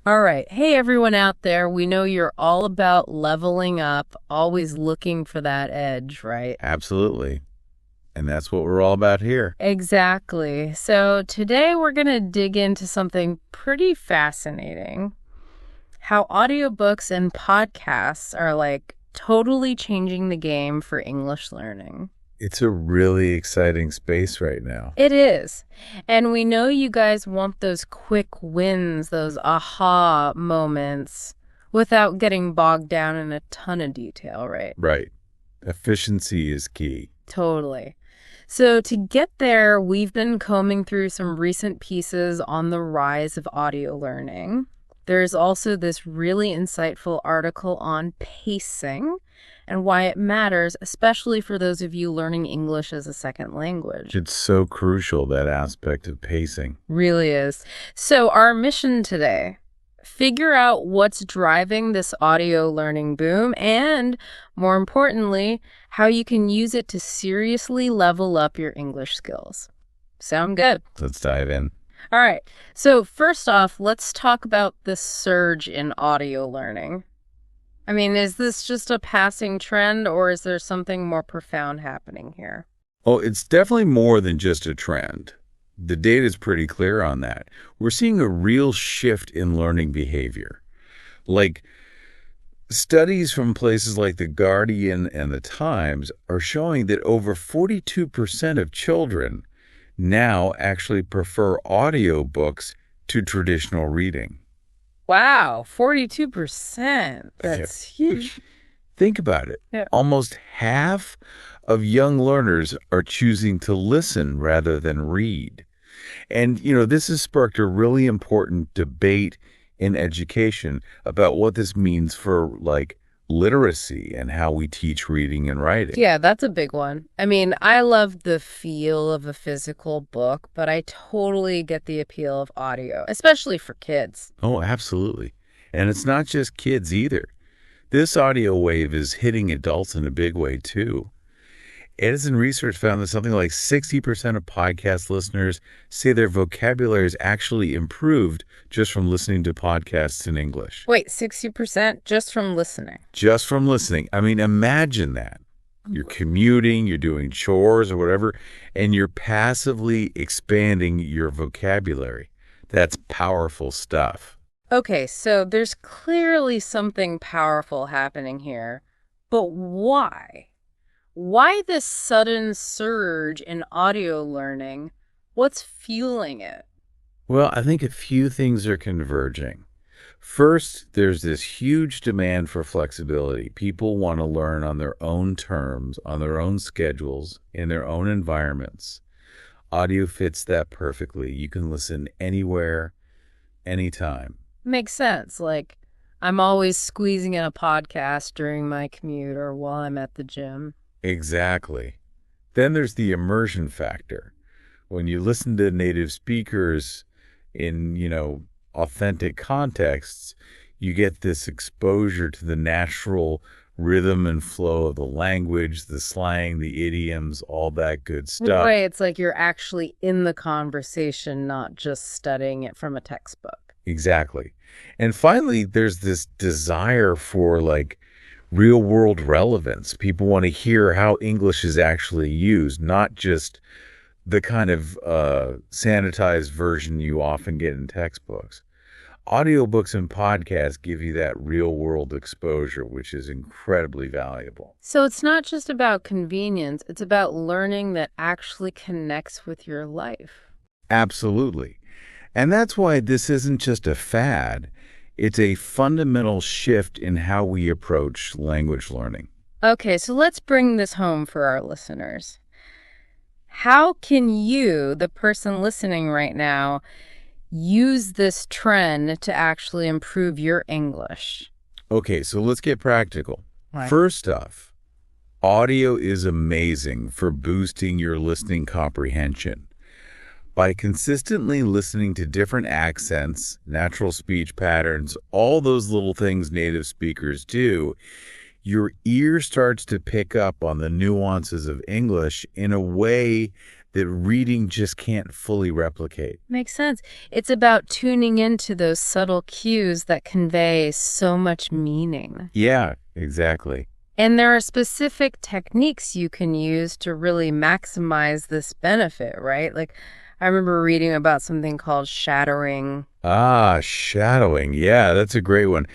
All right. Hey, everyone out there. We know you're all about leveling up, always looking for that edge, right? Absolutely. And that's what we're all about here. Exactly. So today we're going to dig into something pretty fascinating. How audiobooks and podcasts are like totally changing the game for English learning. It's a really exciting space right now. It is. And we know you guys want those quick wins, those aha moments, without getting bogged down in a ton of detail, right? Right. Efficiency is key. Totally. So to get there, we've been combing through some recent pieces on the rise of audio learning. There's also this really insightful article on pacing and why it matters, especially for those of you learning English as a second language. It's so crucial, that aspect of pacing. Really is. So our mission today, figure out what's driving this audio learning boom and, more importantly, how you can use it to seriously level up your English skills. Sound good? Let's dive in. All right. So first off, let's talk about the surge in audio learning. I mean, is this just a passing trend, or is there something more profound happening here? Oh, it's definitely more than just a trend. The data is pretty clear on that. We're seeing a real shift in learning behavior. Like, studies from places like The Guardian and The Times are showing that over 42% of children now actually prefer audiobooks to traditional reading. Wow, 42%. That's huge. Think about it. Yeah. Almost half of young learners are choosing to listen rather than read. And, this has sparked a really important debate in education about what this means for, literacy and how we teach reading and writing. Yeah, that's a big one. I mean, I love the feel of a physical book, but I totally get the appeal of audio, especially for kids. Oh, absolutely. And it's not just kids either. This audio wave is hitting adults in a big way, too. Edison research found that something like 60% of podcast listeners say their vocabulary is actually improved just from listening to podcasts in English. Wait, 60% just from listening? Just from listening. I mean, imagine that. You're commuting, you're doing chores or whatever, and you're passively expanding your vocabulary. That's powerful stuff. Okay, so there's clearly something powerful happening here, but why? Why this sudden surge in audio learning? What's fueling it? Well, I think a few things are converging. First, there's this huge demand for flexibility. People want to learn on their own terms, on their own schedules, in their own environments. Audio fits that perfectly. You can listen anywhere, anytime. Makes sense. Like, I'm always squeezing in a podcast during my commute or while I'm at the gym. Exactly. Then there's the immersion factor. When you listen to native speakers in, authentic contexts, you get this exposure to the natural rhythm and flow of the language, the slang, the idioms, all that good stuff. Right, it's like you're actually in the conversation, not just studying it from a textbook. Exactly. And finally, there's this desire for real-world relevance. People want to hear how English is actually used, not just the kind of sanitized version you often get in textbooks. Audiobooks and podcasts give you that real-world exposure, which is incredibly valuable. So it's not just about convenience, it's about learning that actually connects with your life. Absolutely. And that's why this isn't just a fad. It's a fundamental shift in how we approach language learning. Okay, so let's bring this home for our listeners. How can you, the person listening right now, use this trend to actually improve your English? Okay, so let's get practical. Right. First off, audio is amazing for boosting your listening comprehension. By consistently listening to different accents, natural speech patterns, all those little things native speakers do, your ear starts to pick up on the nuances of English in a way that reading just can't fully replicate. Makes sense. It's about tuning into those subtle cues that convey so much meaning. Yeah, exactly. And there are specific techniques you can use to really maximize this benefit, right? Like, I remember reading about something called shadowing. Ah, shadowing. Yeah, that's a great one.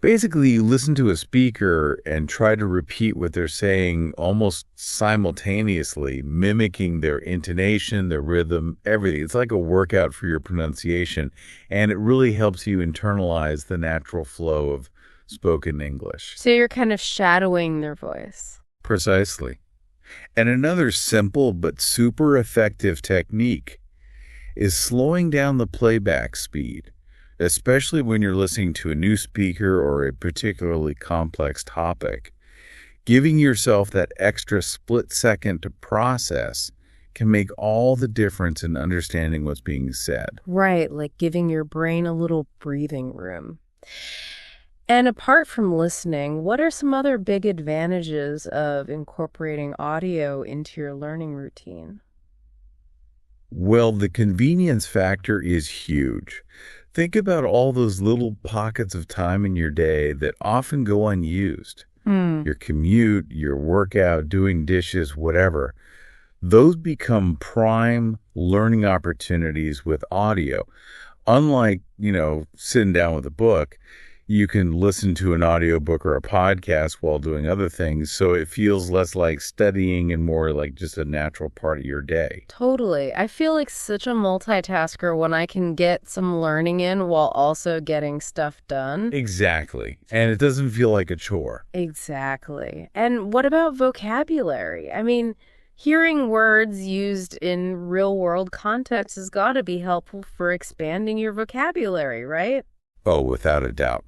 Basically, you listen to a speaker and try to repeat what they're saying almost simultaneously, mimicking their intonation, their rhythm, everything. It's like a workout for your pronunciation, and it really helps you internalize the natural flow of spoken English. So you're kind of shadowing their voice. Precisely. And another simple but super effective technique is slowing down the playback speed, especially when you're listening to a new speaker or a particularly complex topic. Giving yourself that extra split second to process can make all the difference in understanding what's being said. Right, like giving your brain a little breathing room. And apart from listening, what are some other big advantages of incorporating audio into your learning routine? Well, the convenience factor is huge. Think about all those little pockets of time in your day that often go unused. Your commute, your workout, doing dishes, whatever. Those become prime learning opportunities with audio. Unlike, sitting down with a book, you can listen to an audiobook or a podcast while doing other things, so it feels less like studying and more like just a natural part of your day. Totally. I feel like such a multitasker when I can get some learning in while also getting stuff done. Exactly. And it doesn't feel like a chore. Exactly. And what about vocabulary? I mean, hearing words used in real-world contexts has got to be helpful for expanding your vocabulary, right? Oh, without a doubt.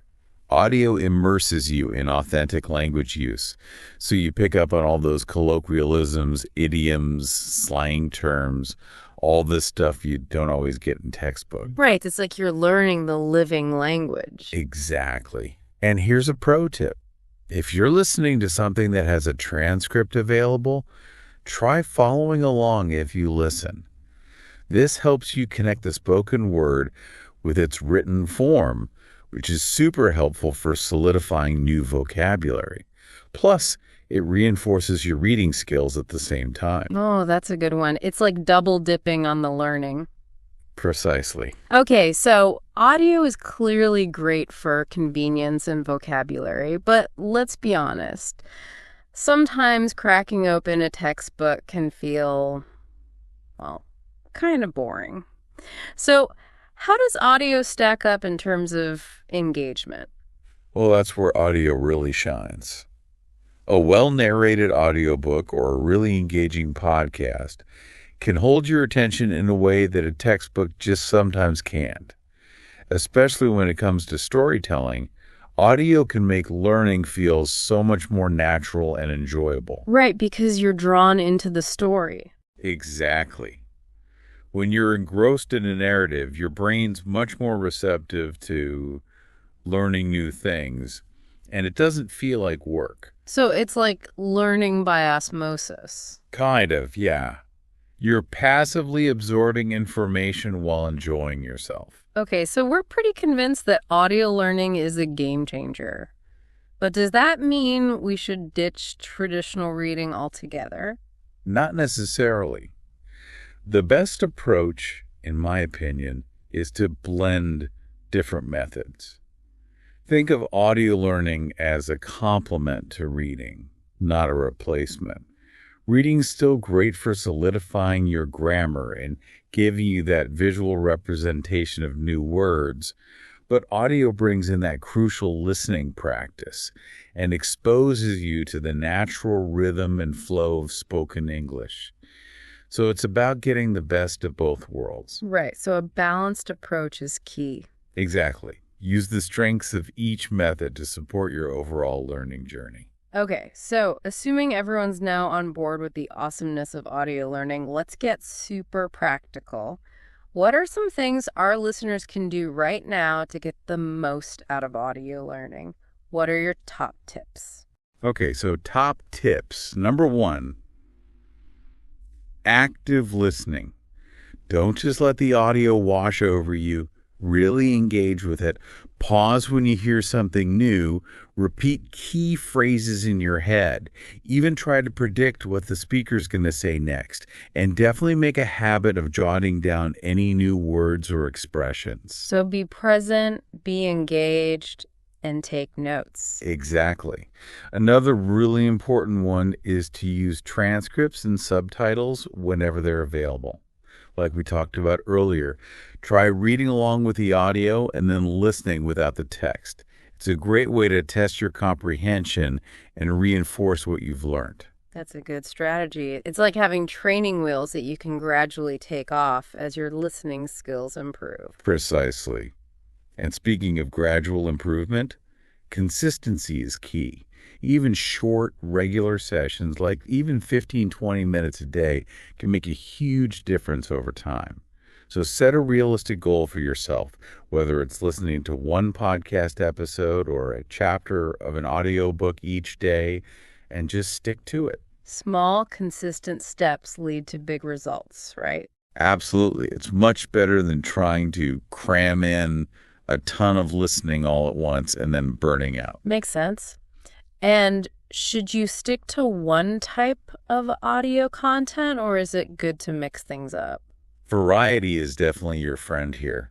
Audio immerses you in authentic language use, so you pick up on all those colloquialisms, idioms, slang terms, all this stuff you don't always get in textbook. Right, it's like you're learning the living language. Exactly. And here's a pro tip. If you're listening to something that has a transcript available, try following along if you listen. This helps you connect the spoken word with its written form, which is super helpful for solidifying new vocabulary. Plus, it reinforces your reading skills at the same time. Oh, that's a good one. It's like double dipping on the learning. Precisely. Okay, so audio is clearly great for convenience and vocabulary, but let's be honest. Sometimes cracking open a textbook can feel, well, kind of boring. So, how does audio stack up in terms of engagement? Well, that's where audio really shines. A well-narrated audiobook or a really engaging podcast can hold your attention in a way that a textbook just sometimes can't. Especially when it comes to storytelling, audio can make learning feel so much more natural and enjoyable. Right, because you're drawn into the story. Exactly. When you're engrossed in a narrative, your brain's much more receptive to learning new things, and it doesn't feel like work. So it's like learning by osmosis. Kind of, yeah. You're passively absorbing information while enjoying yourself. Okay, so we're pretty convinced that audio learning is a game changer. But does that mean we should ditch traditional reading altogether? Not necessarily. The best approach, in my opinion, is to blend different methods. Think of audio learning as a complement to reading, not a replacement. Reading's still great for solidifying your grammar and giving you that visual representation of new words, but audio brings in that crucial listening practice and exposes you to the natural rhythm and flow of spoken English. So it's about getting the best of both worlds. Right, so a balanced approach is key. Exactly. Use the strengths of each method to support your overall learning journey. Okay, so assuming everyone's now on board with the awesomeness of audio learning, let's get super practical. What are some things our listeners can do right now to get the most out of audio learning? What are your top tips? Okay, so top tips. Number one, active listening. Don't just let the audio wash over you. Really engage with it. Pause when you hear something new. Repeat key phrases in your head. Even try to predict what the speaker's going to say next. And definitely make a habit of jotting down any new words or expressions. So be present, be engaged, and take notes. Exactly. Another really important one is to use transcripts and subtitles whenever they're available. Like we talked about earlier, try reading along with the audio and then listening without the text. It's a great way to test your comprehension and reinforce what you've learned. That's a good strategy. It's like having training wheels that you can gradually take off as your listening skills improve. Precisely. And speaking of gradual improvement, consistency is key. Even short, regular sessions, like even 15-20 minutes a day, can make a huge difference over time. So set a realistic goal for yourself, whether it's listening to one podcast episode or a chapter of an audiobook each day, and just stick to it. Small, consistent steps lead to big results, right? Absolutely. It's much better than trying to cram in a ton of listening all at once and then burning out. Makes sense. And should you stick to one type of audio content, or is it good to mix things up? Variety is definitely your friend here.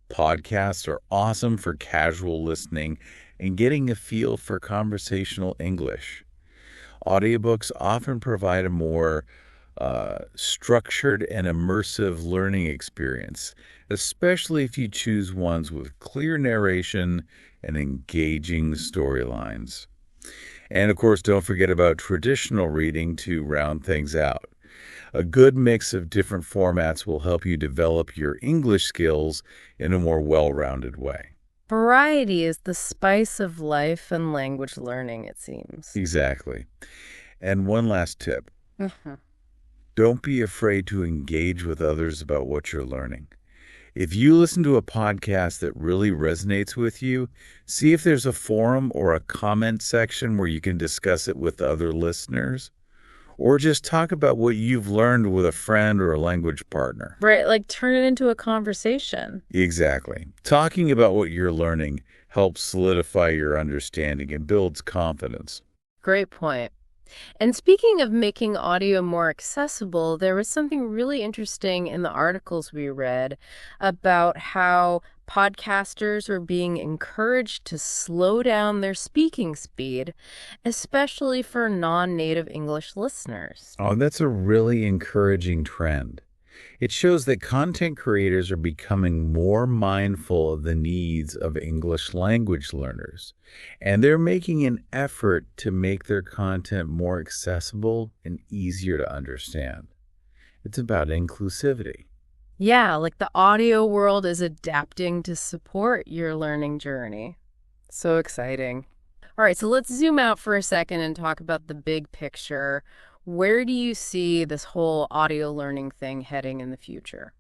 Podcasts are awesome for casual listening and getting a feel for conversational English. Audiobooks often provide a more structured and immersive learning experience, especially if you choose ones with clear narration and engaging storylines. And of course, don't forget about traditional reading to round things out. A good mix of different formats will help you develop your English skills in a more well-rounded way. Variety is the spice of life and language learning, it seems. Exactly. And one last tip. Don't be afraid to engage with others about what you're learning. If you listen to a podcast that really resonates with you, see if there's a forum or a comment section where you can discuss it with other listeners. Or just talk about what you've learned with a friend or a language partner. Right, like turn it into a conversation. Exactly. Talking about what you're learning helps solidify your understanding and builds confidence. Great point. And speaking of making audio more accessible, there was something really interesting in the articles we read about how podcasters are being encouraged to slow down their speaking speed, especially for non-native English listeners. Oh, that's a really encouraging trend. It shows that content creators are becoming more mindful of the needs of English language learners, and they're making an effort to make their content more accessible and easier to understand. It's about inclusivity. Yeah, like the audio world is adapting to support your learning journey. So exciting. All right, so let's zoom out for a second and talk about the big picture. Where do you see this whole audio learning thing heading in the future?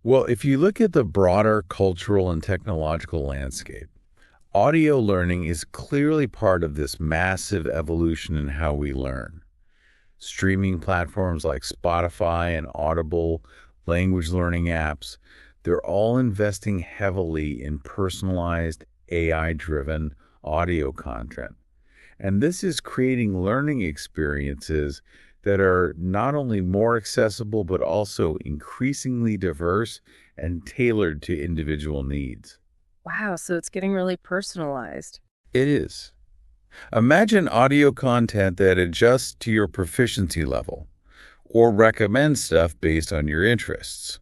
Well, if you look at the broader cultural and technological landscape, audio learning is clearly part of this massive evolution in how we learn. Streaming platforms like Spotify and Audible, language learning apps, they're all investing heavily in personalized, AI-driven audio content. And this is creating learning experiences that are not only more accessible, but also increasingly diverse and tailored to individual needs. Wow, so it's getting really personalized. It is. Imagine audio content that adjusts to your proficiency level or recommends stuff based on your interests.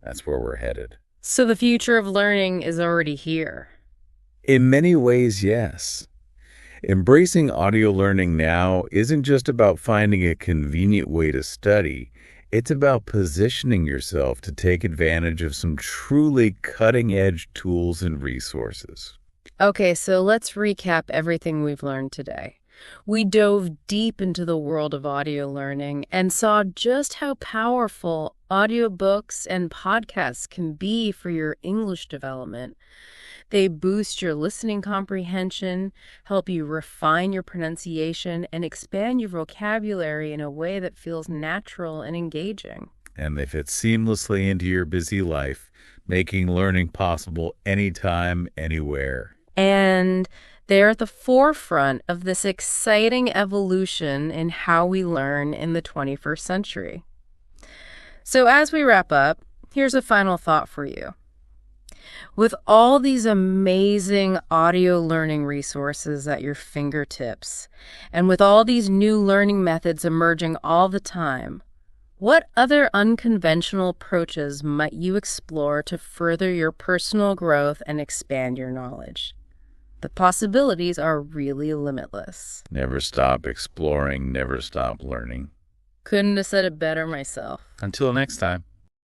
That's where we're headed. So the future of learning is already here. In many ways, yes. Embracing audio learning now isn't just about finding a convenient way to study. It's about positioning yourself to take advantage of some truly cutting-edge tools and resources. Okay, so let's recap everything we've learned today. We dove deep into the world of audio learning and saw just how powerful audiobooks and podcasts can be for your English development. They boost your listening comprehension, help you refine your pronunciation, and expand your vocabulary in a way that feels natural and engaging. And they fit seamlessly into your busy life, making learning possible anytime, anywhere. And they're at the forefront of this exciting evolution in how we learn in the 21st century. So as we wrap up, here's a final thought for you. With all these amazing audio learning resources at your fingertips, and with all these new learning methods emerging all the time, what other unconventional approaches might you explore to further your personal growth and expand your knowledge? The possibilities are really limitless. Never stop exploring, never stop learning. Couldn't have said it better myself. Until next time.